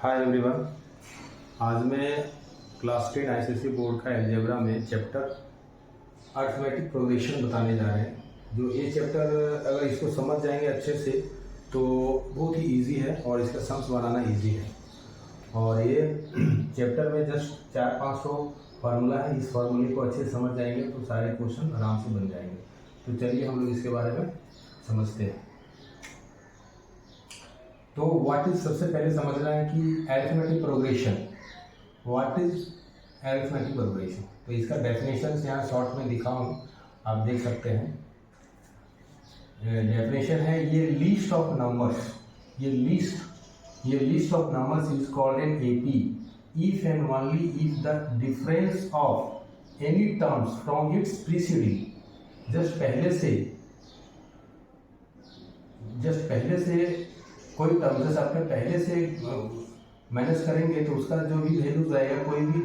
Hi everyone. आज मैं class 10 ICSE board का अलजेब्रा में चैप्टर अरिथमेटिक प्रोग्रेशन बताने जा रहे हैं। जो ये चैप्टर अगर इसको समझ जाएंगे अच्छे से तो बहुत ही इजी है और इसका सम्स बनाना इजी है। और ये चैप्टर में जस्ट 400-500 फार्मूला है। इस फार्मूले को अच्छे से समझ जाएंगे तो सारे क्वेश्चन आराम से बन जाएंगे। तो चलिए हम लोग इसके बारे में समझते हैं। तो व्हाट इज, सबसे पहले समझना है कि arithmetic progression, what is arithmetic progression. तो इसका डेफिनेशन यहाँ शॉर्ट में दिखा हूँ, आप देख सकते हैं। डेफिनेशन है ये लिस्ट ऑफ नंबर्स, ये list of numbers is called an AP if and only if the difference of any terms from its preceding, just पहले से कोई टर्म, जैसे आपने पहले से मैनेज करेंगे तो उसका जो भी वैल्यूज आएगा, कोई भी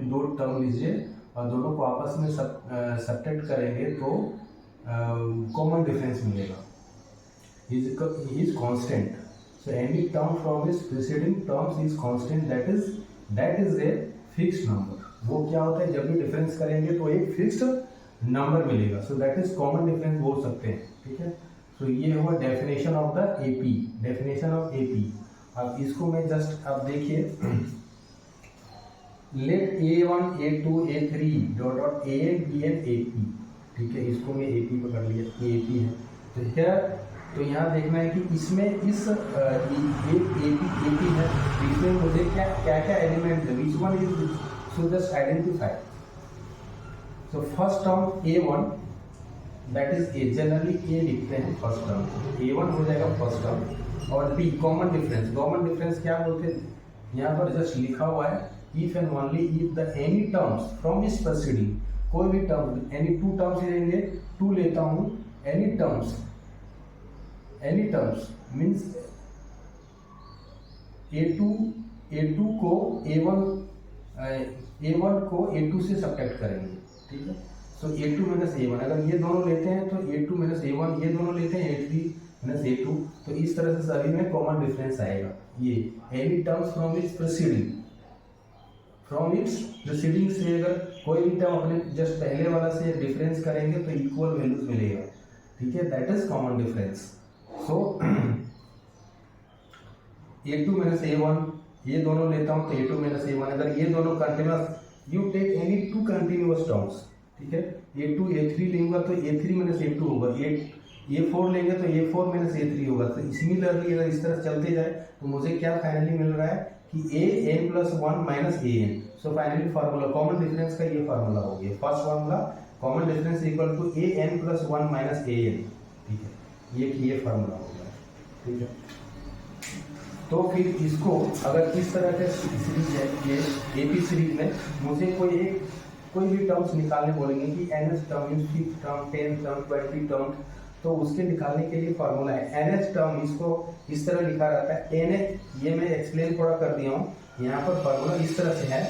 दो टर्म लीजिए और दोनों को आपस में सब्ट्रैक्ट करेंगे तो कॉमन डिफरेंस मिलेगा। Is constant, so any term from is preceding terms is constant, that is a fixed number. वो क्या होता है, जब भी डिफरेंस करेंगे तो एक फिक्स्ड नंबर मिलेगा, so that is common difference बोल सकते हैं। ठीक है, तो ये हुआ definition of the AP, definition of AP. अब इसको मैं जस्ट, आप देखिए, let A1 A2 A3 dot dot AN BN AP, ठीक है, इसको मैं AP पकड़ लिया, AP है। तो क्या, तो यहाँ देखना है कि इसमें इस AP है, इसमें मुझे क्या क्या एलिमेंट है, which one is, so just identify. So first term A1, that is A, generally A लिखते हैं फर्स्ट टर्म, A1 हो जाएगा फर्स्ट टर्म। और B common difference, common difference क्या बोलते हैं, यहाँ पर जस्ट लिखा हुआ है if and only if the any terms from इस प्रीसीडिंग, कोई भी टर्म, एनी टू टर्म्स लेंगे, टू लेता हूँ, एनी टर्म्स मीन्स A2 को A1 को A2 से सब्ट्रैक्ट करेंगे। ठीक है, सो A2 माइनस A1, अगर ये दोनों लेते हैं तो A2 माइनस A1, ये दोनों लेते हैं A3 माइनस A2, तो इस तरह से सभी में कॉमन डिफरेंस आएगा। ये any terms from its preceding से अगर कोई भी टर्म अपने जस्ट पहले वाला से डिफरेंस करेंगे तो इक्वल वैल्यूज मिलेगा। ठीक है, that is common difference. So A2 minus A1, ये दोनों लेता हूं तो A2 माइनस A1, अगर ये दोनों continuous, you take any two continuous terms, ठीक है, A2 A3 लेंगे तो A3 माइनस A2 होगा, A4 लेंगे तो A4 माइनस A3 होगा। तो सिमिलरली अगर इस तरह चलते जाए तो मुझे क्या फाइनली मिल रहा है कि AN plus 1 minus AN। So finally formula, common difference का ये फार्मूला हो गया, first formula, common difference equal to AN plus 1 minus AN। ठीक है, ये फार्मूला हो गया। ठीक है, तो फिर इसको अगर इस तरह के सीरीज है, ये AP सीरीज में मुझे कोई भी टर्म्स निकालने बोलेंगे कि NH term means 5th term, 10th term, 20th term, तो उसके निकालने के लिए फार्मूला है NH टर्म, इसको इस तरह लिखा रहता है NH, ये मैं एक्सप्लेन थोड़ा कर दिया हूँ। यहाँ पर फार्मूला इस तरह से है,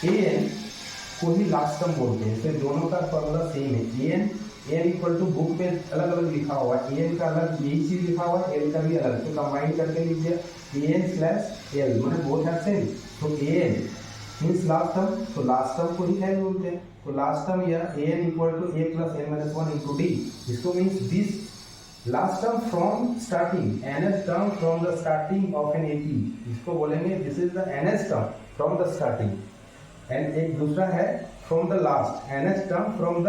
AN को ही लास्ट टर्म बोलते हैं, तो दोनों का फार्मूला सेम है। AN इक्वल टू, बुक में अलग अलग लिखा हुआ है, AN का अलग यही चीज लिखा हुआ है, L का भी अलग, तो कंबाइन करके लीजिए AN/L, मतलब बोथ आर सेम। तो AN मीन्स लास्ट टर्म, तो लास्ट टर्म को ही L बोलते हैं, तो लास्ट टर्म या AN equal to A plus N minus 1 into D, इसको means this last term from starting, NH term from the starting of an AP, इसको बोलेंगे this is the NH term from the starting. And एक दूसरा है from the last, NH term from the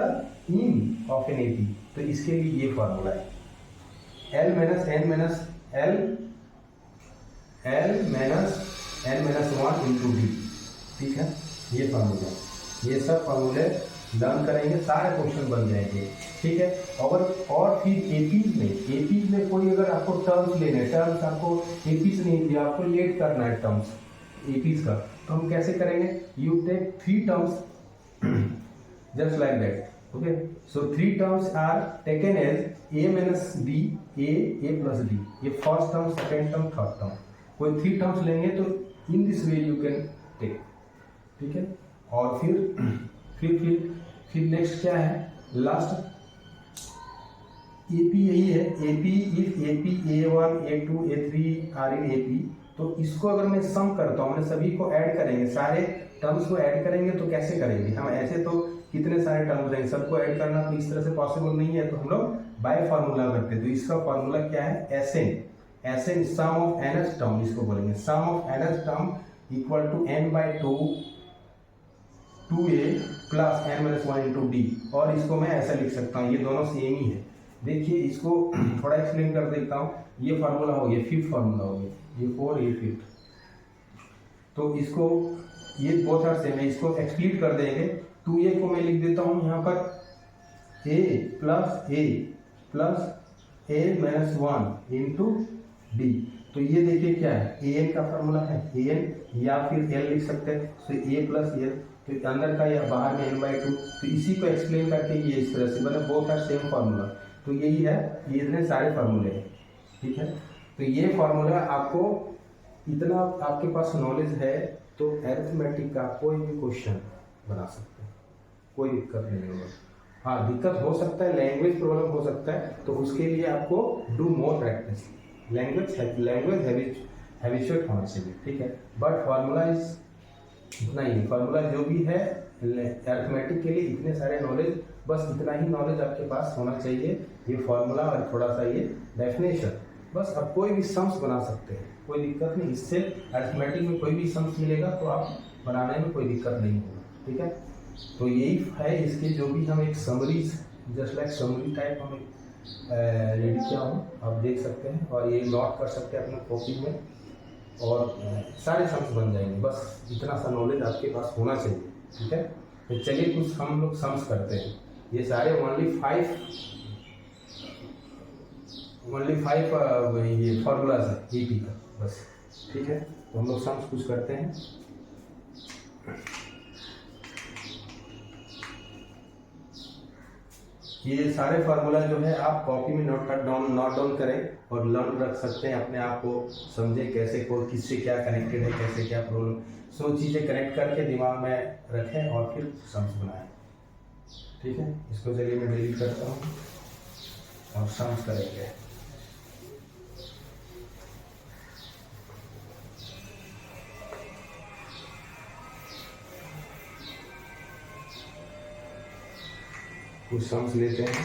in of an AP। तो इसके लिए ये formula है L minus N minus N minus 1 into D। ठीक है, ये फार्मूला, ये सब फार्मूले लर्न करेंगे, सारे क्वेश्चन बन जाएंगे। ठीक है, और फिर एपीज में कोई अगर आपको टर्म्स लेने, टर्म्स आपको एपीज नहीं दिया, आपको लेट करना है टर्म्स एपीज का, तो हम कैसे करेंगे, you take 3 terms just like that. Okay, so 3 terms are taken as A minus B, A plus D, ये first term, second term, third term, कोई 3 टर्म्स लेंगे तो in this way you can take. ठीक है, और फिर next क्या है, लास्ट AP यही है, AP if AP A1 A2 A3 are in AP, तो इसको अगर मैं सम करता हूँ, मैंने सभी को ऐड करेंगे, सारे टर्म्स को ऐड करेंगे तो कैसे करेंगे हम, ऐसे तो कितने सारे टर्म्स रहेंगे, सबको ऐड करना तो इस तरह से पॉसिबल नहीं है, तो हम लोग बाय फार्मूला करते हैं। तो इसका फार्मूला क्या है, SN sum of NS term, इसको बोलेंगे sum of NS term equal to n by 2a plus n minus 1 into D. और इसको मैं ऐसा लिख सकता हूँ, ये दोनों सेम ही है। देखिए इसको थोड़ा एक्सप्लेन कर देता हूँ। ये फार्मूला हो गया, फिफ्थ फार्मूला हो गया, ये 4 ये फिफ्थ। तो इसको ये बोथ आर सेम है, इसको एक्सप्लीट कर देंगे। 2a को मैं लिख देता हूँ यहाँ पर a plus a minus 1 into D. तो ये देखिए क्या है, an का फार्मूला है, an या फिर l लिख सकते हैं, तो a प्लस l, तो अंदर का या बाहर में n बाई 2। तो इसी को एक्सप्लेन करके ये इस तरह से बना, बोथ आर सेम फार्मूला। तो यही है, ये इतने सारे फार्मूले हैं, ठीक है। तो ये फार्मूला आपको इतना आपके पास नॉलेज है तो अरिथमेटिक का कोई भी क्वेश्चन बना सकते हैं, कोई दिक्कत नहीं होगा। हाँ, दिक्कत हो सकता है, लैंग्वेज प्रॉब्लम हो सकता है, तो उसके लिए आपको do more practice, language habituated होना चाहिए, ठीक है। बट फार्मूला इज इतना ही, फार्मूला जो भी है अरिथमेटिक के लिए इतने सारे नॉलेज, बस इतना ही नॉलेज आपके पास होना चाहिए, ये फार्मूला और थोड़ा सा ये डेफिनेशन, बस। आप कोई भी सम्स बना सकते हैं, कोई दिक्कत नहीं, इससे अरिथमेटिक में कोई भी सम्स मिलेगा तो आप बनाने में कोई दिक्कत नहीं होगा, ठीक है। तो यही है इसके, जो भी हम एक summaries, just like summary type हम रेडी किया हूँ, आप देख सकते हैं, और ये नोट कर सकते हैं अपने कॉपी में, और सारे सम्स बन जाएंगे। बस इतना सा नॉलेज आपके पास होना चाहिए, ठीक है। तो चलिए कुछ हम लोग सम्स करते हैं। ये सारे ओनली फाइव ये फॉर्मूलाज है ईपी का, बस, ठीक है। तो हम लोग सम्स कुछ करते हैं। ये सारे फार्मूला जो है आप कॉपी में नोट डाउन करें और लर्न रख सकते हैं, अपने आप को समझें कैसे को किससे क्या कनेक्टेड है, कैसे क्या प्रॉब्लम, सो चीज़ें कनेक्ट करके दिमाग में रखें और फिर सम्स बनाएं, ठीक है। इसको चलिए मैं डिलीट करता हूँ और सम्स करेंगे। कुछ सम्स लेते हैं।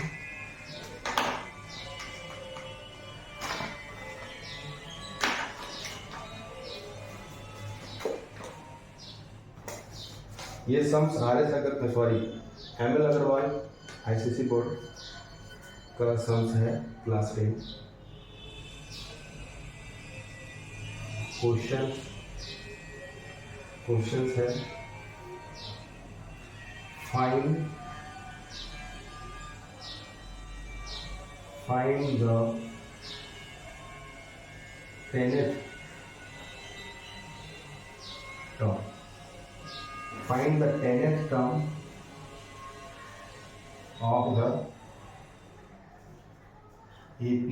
ये सम्स RS अगर sorry ML Agarwal ICC board का सम्स है, क्लास 10 क्वेश्चंस है। Find the 10th term. Find the 10th term of the AP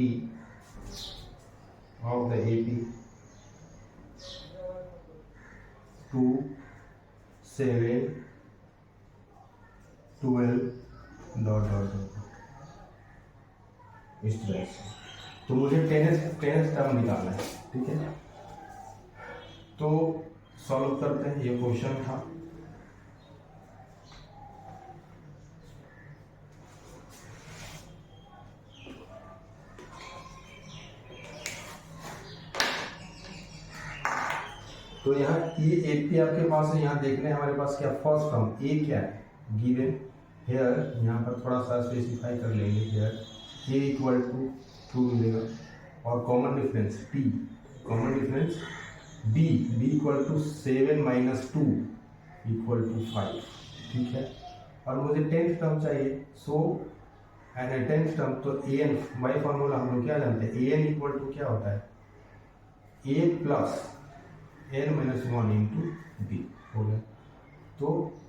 2, 7, 12 ... इस तरह से। तो मुझे टेनेस टर्म निकालना है, ठीक है। तो सॉल्व करते हैं, ये क्वेश्चन था। तो यहाँ ये AP आपके पास है, यहाँ देखने हमारे पास क्या फर्स्ट टर्म A क्या है, गिवन हेयर, यहाँ पर थोड़ा सा स्पेसिफाई कर लेंगे, हेयर A इक्वल टू 2 मिलेगा, और common difference T, common difference B equal to 7 minus 2 equal to 5, ठीक है। और मुझे 10th टर्म चाहिए, सो एंड 10th टर्म, तो an बाई फॉर्मूला हम लोग क्या जानते हैं, an इक्वल टू क्या होता है, a plus n minus 1 into b हो गया। तो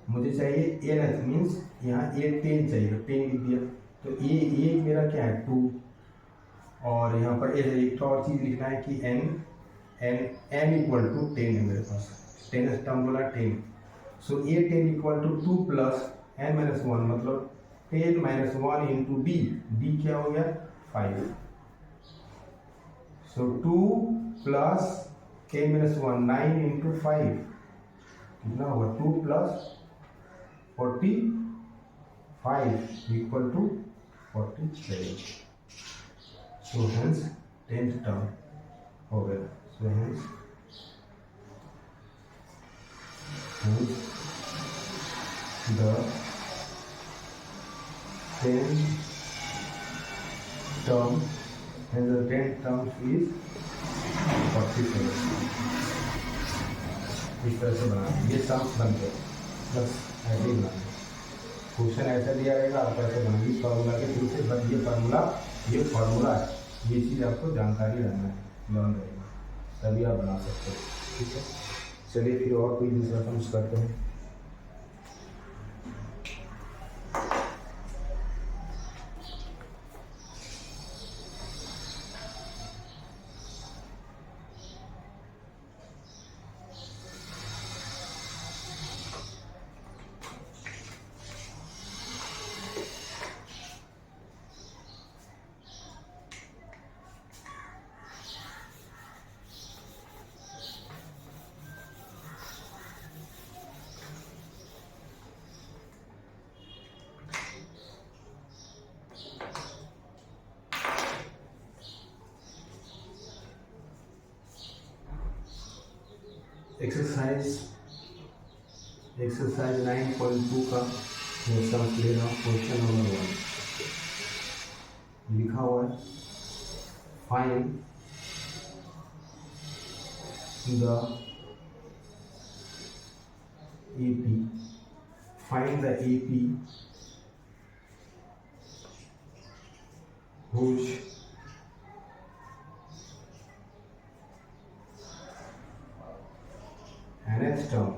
मुझे चाहिए nth, मीन्स यहाँ a 10 चाहिए, तो 10 लिख दिया। तो ये मेरा क्या है 2, और यहाँ पर एक और चीज़ लिखना है कि n इक्वल टू 10 है मेरे पास, 10th टर्म बोला 10, so a 10 equal to 2 plus n minus 1, मतलब 10 माइनस 1 इंटू b क्या हो गया 5, सो 2 प्लस 10 minus 1 9 into 5 कितना होगा 2 plus 45 equal to 47. So hence 10th term हो गया. So hence the 10th term and the 10th term is 47. इस तरह से बना ये टर्म्स बन गए. बस ऐसे ही बनाना. क्वेश्चन ऐसा दिया रहेगा, आपको ऐसे बनाना. इस फार्मूला के थ्रू से बस ये फार्मूला है, ये चीज़ आपको जानकारी रहना है, लर्न रहेगा, तभी आप बना सकते हो. ठीक है, चलिए फिर और कोई दूसरा टर्म्स करते हैं. एक्सरसाइज 9.2 का सम ले रहा हूँ. क्वेश्चन नंबर 1 लिखा हुआ है, find the AP. Find the AP whose nth term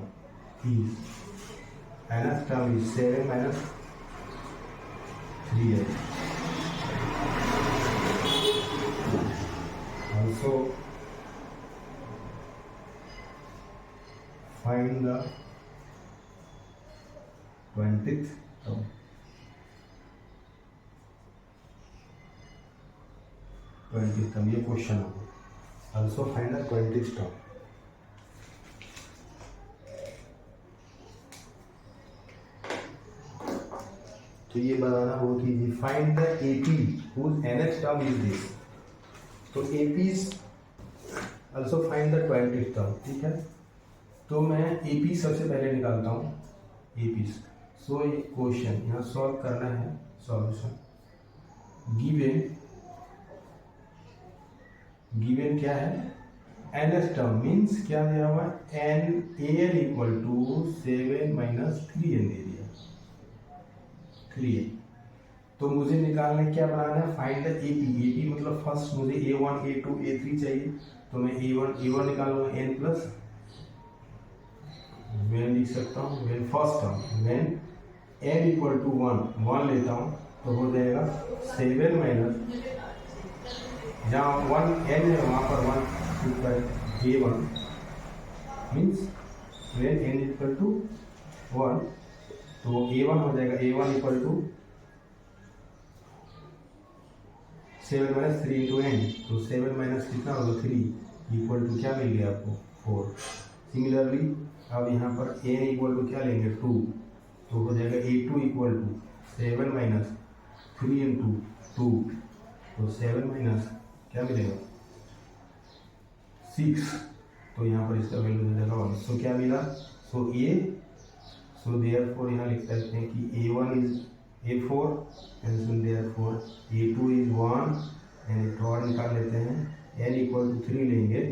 is 7 minus 3a. Also find the 20th term. ये क्वेश्चन है. Also find the 20th term. तो ये बताना बहुत easy. Find the AP whose nth term is this. तो APs also find the 20th term. ठीक है, तो मैं एपी सबसे पहले निकालता हूँ. एपीज. सो ये क्वेश्चन यहाँ सॉल्व करना है. सॉल्यूशन गिवन क्या है, nth टर्म मीन्स क्या दिया हुआ है, n equal to 7 minus 3n दे दिया. 3 तो मुझे निकालना क्या बनाना है, फाइंड द एपी मतलब फर्स्ट मुझे a1 a2 a3 चाहिए. तो मैं a1 निकालूंगा n प्लस वेन लिख सकता हूँ. When first term when n equal to 1 लेता हूँ तो हो जाएगा 7 माइनस जहाँ 1 n है वहाँ पर 1 a1 means when n equal to 1 तो a1 हो जाएगा a1 equal to 7 minus 3 into n. तो 7 माइनस कितना होगा 3 इक्वल टू क्या मिल गया आपको 4. सिमिलरली अब यहाँ पर n इक्वल टू क्या लेंगे 2 तो हो जाएगा a2 equal to 7 minus 3 into 2 तो 7 माइनस क्या मिलेगा 6. तो यहाँ पर इसका वैल्यू हो जाएगा 1. सो क्या मिला, सो देयरफॉर यहाँ लिख सकते हैं कि a1 is a4 and so therefore a2 is 1 and third निकाल लेते हैं n इक्वल टू 3 लेंगे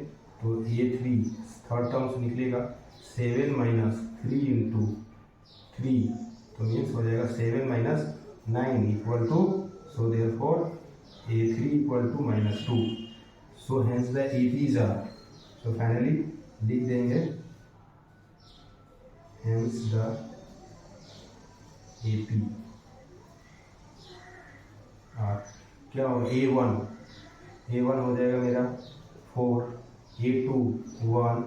तो a3 थर्ड टर्म्स निकलेगा 7 माइनस 3 इंटू 3 तो मीन्स हो जाएगा 7 minus 9 equal to so therefore a3 equal to minus 2. So hence the APs are. So finally लिख देंगे हेंस द एपी आर क्या होगा a1 हो जाएगा मेरा 4 a2 1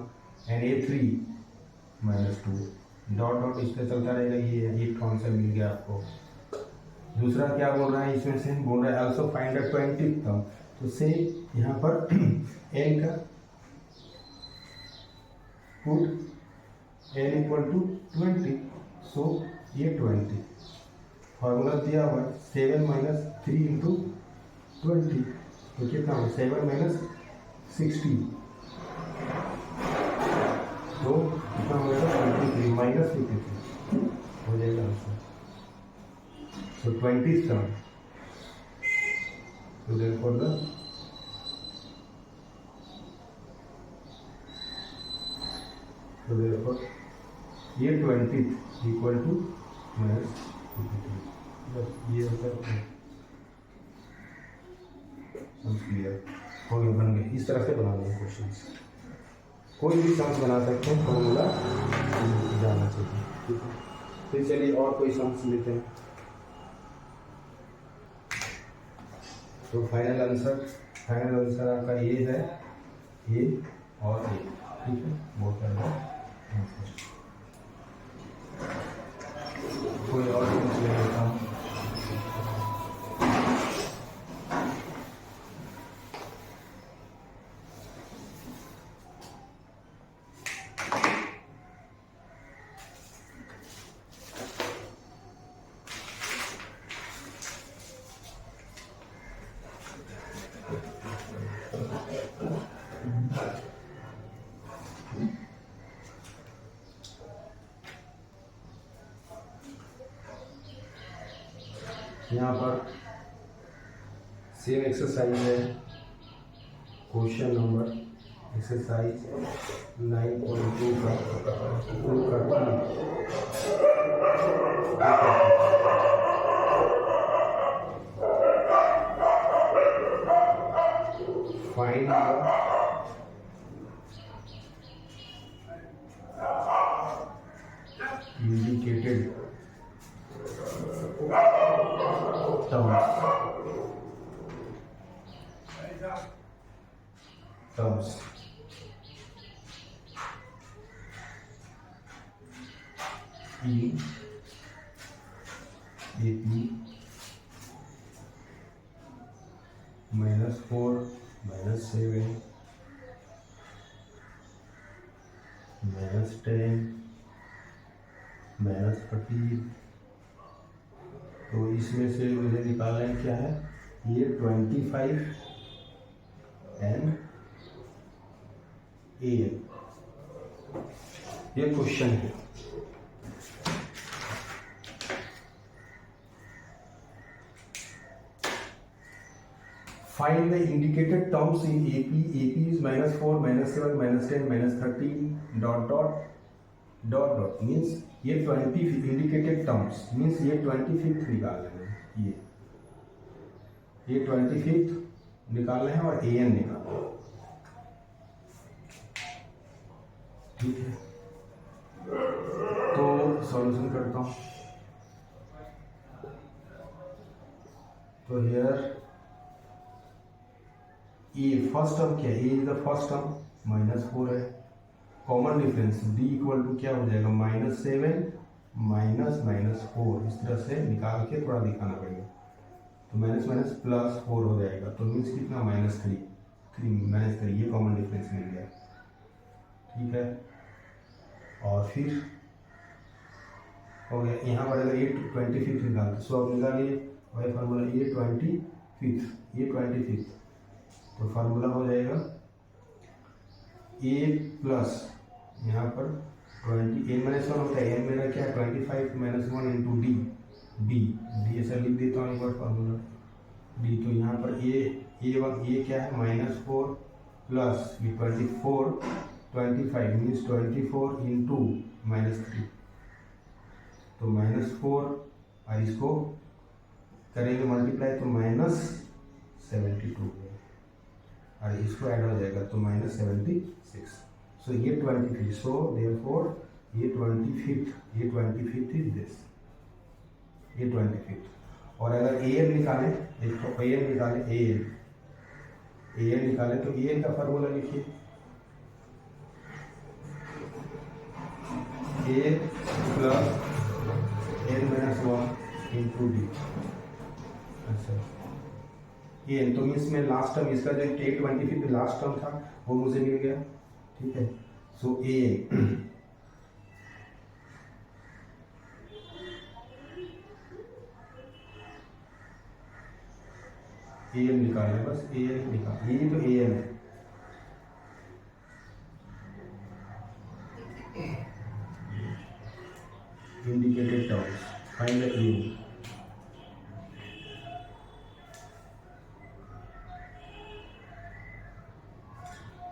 and a3 minus 2. Dot इस पर चलता रहेगा. ये एक कॉन्सेप्ट मिल गया आपको. दूसरा क्या बोल रहा है इसमें से, बोल रहा है also find the 20th term. तो से यहाँ पर n का पुट n इक्वल टू 20, सो ये 20 फार्मूला दिया हुआ 7 माइनस 3 इंटू 20, तो कितना हो 7 माइनस 60, तो कितना हो जाएगा 23 माइनस 53 हो जाएगा answer. So 20 term, so therefore the ये 20 इक्वल टू माइनस 53, बस ये होता है क्लियर हो गया, बन गए। इस तरह से बना लेंगे क्वेश्चंस, कोई भी सम्स बना सकते हैं, फॉर्मूला जाना चाहिए, ठीक है। फिर चलिए और कोई सम्स लेते हैं। तो फाइनल आंसर आपका ये है, ये और ये, ठीक है, वो करना आंसर। कोई और सम्स ले लेता हूँ। यहाँ पर सेम एक्सरसाइज है, क्वेश्चन नंबर एक्सरसाइज 9.2 का find indicated terms in AP -4 -7 -10 -13, तो इसमें से मुझे निकालना है क्या है, ये 25 एंड AN, ये क्वेश्चन है। Find the indicated terms in AP. AP is -4 -7 -10 -13 dot means ये 20 indicated terms means ये 25th निकालना है, ये 25th निकालना है और AN निकालना है, ठीक है। तो सॉल्यूशन करता हूँ। तो हियर ए फर्स्ट टर्म क्या है, a is the first term -4 है, common difference d equal to क्या हो जाएगा -7 -4, इस तरह से निकाल के थोड़ा दिखाना पड़ेगा, तो +4 हो जाएगा, तो मीन्स कितना -3 ये कॉमन डिफरेंस मिल गया, ठीक है। और फिर हो गया, यहाँ पड़ेगा ये 25th निकालते, सो अब निकालिए वही फार्मूला, ये 25th, तो फार्मूला हो जाएगा a प्लस यहाँ पर 20 n-1 होता है, n मेरा क्या 25 -1 इंटू डी ऐसा लिख देता हूँ एक बार फार्मूला डी, तो यहाँ पर a क्या है -4 प्लस ये 25 मीन्स 24 इंटू -3, तो -4 और इसको करेंगे मल्टीप्लाई तो -72 और इसको ऐड हो जाएगा तो -76, सो ये 23, सो देयरफॉर ये 25th इज दिस, ये 25th। और अगर AN निकालें, AN निकालें तो AN का फार्मूला लिखिए, A plus n-1 into D, अच्छा ये तो इसमें लास्ट टर्म इसका जो 25th लास्ट टर्म था वो मुझे मिल गया, ठीक है। सो ए एन निकाल है, बस ए एन निकाल, ये तो ए एन है। इंडिकेटेड टर्म्स फाइंड द ए।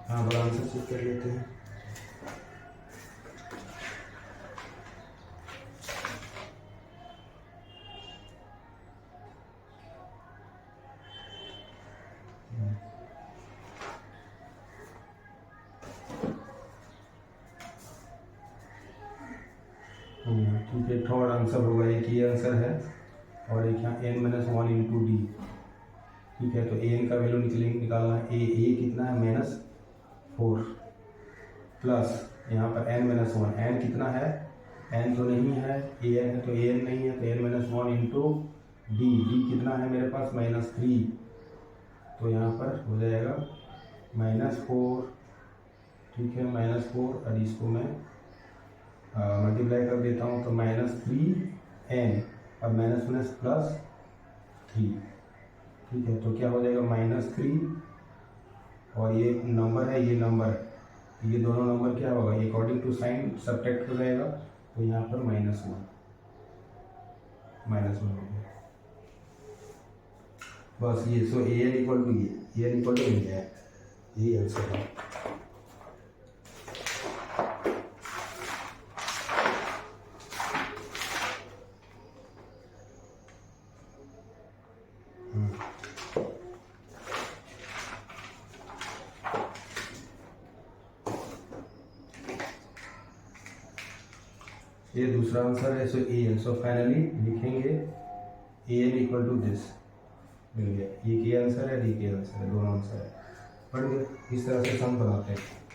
हाँ, बड़ा आंसर चेक कर लेते हैं। ठीक है, थर्ड आंसर होगा, एक ये आंसर है और एक यहाँ n minus one into D. ठीक है, तो एन का वैल्यू निकालना है। ए कितना है -4 प्लस यहाँ पर n माइनस वन, एन कितना है, n तो नहीं है, ए एन है तो ए एन नहीं है, तो n minus one into D कितना है मेरे पास -3, तो यहाँ पर हो जाएगा -4। ठीक है, -4 और इसको मैं मल्टीप्लाई कर देता हूँ तो -3n और माइनस +3। ठीक है, तो क्या हो जाएगा -3 और ये नंबर है, ये नंबर है, ये दोनों नंबर क्या होगा, अकॉर्डिंग टू साइन सब्ट्रैक्ट हो जाएगा, तो यहाँ पर -1 हो गया। बस ये, so A N equal to A N equal to मिल जाए, ये आंसर है। ये दूसरा आंसर है, सो ए एन। सो फाइनली लिखेंगे ए एन इक्वल टू दिस, मिल गया। ये के आंसर है, डी के आंसर है, दोनों आंसर है। पढ़ गए, इस तरह से सम बनाते हैं।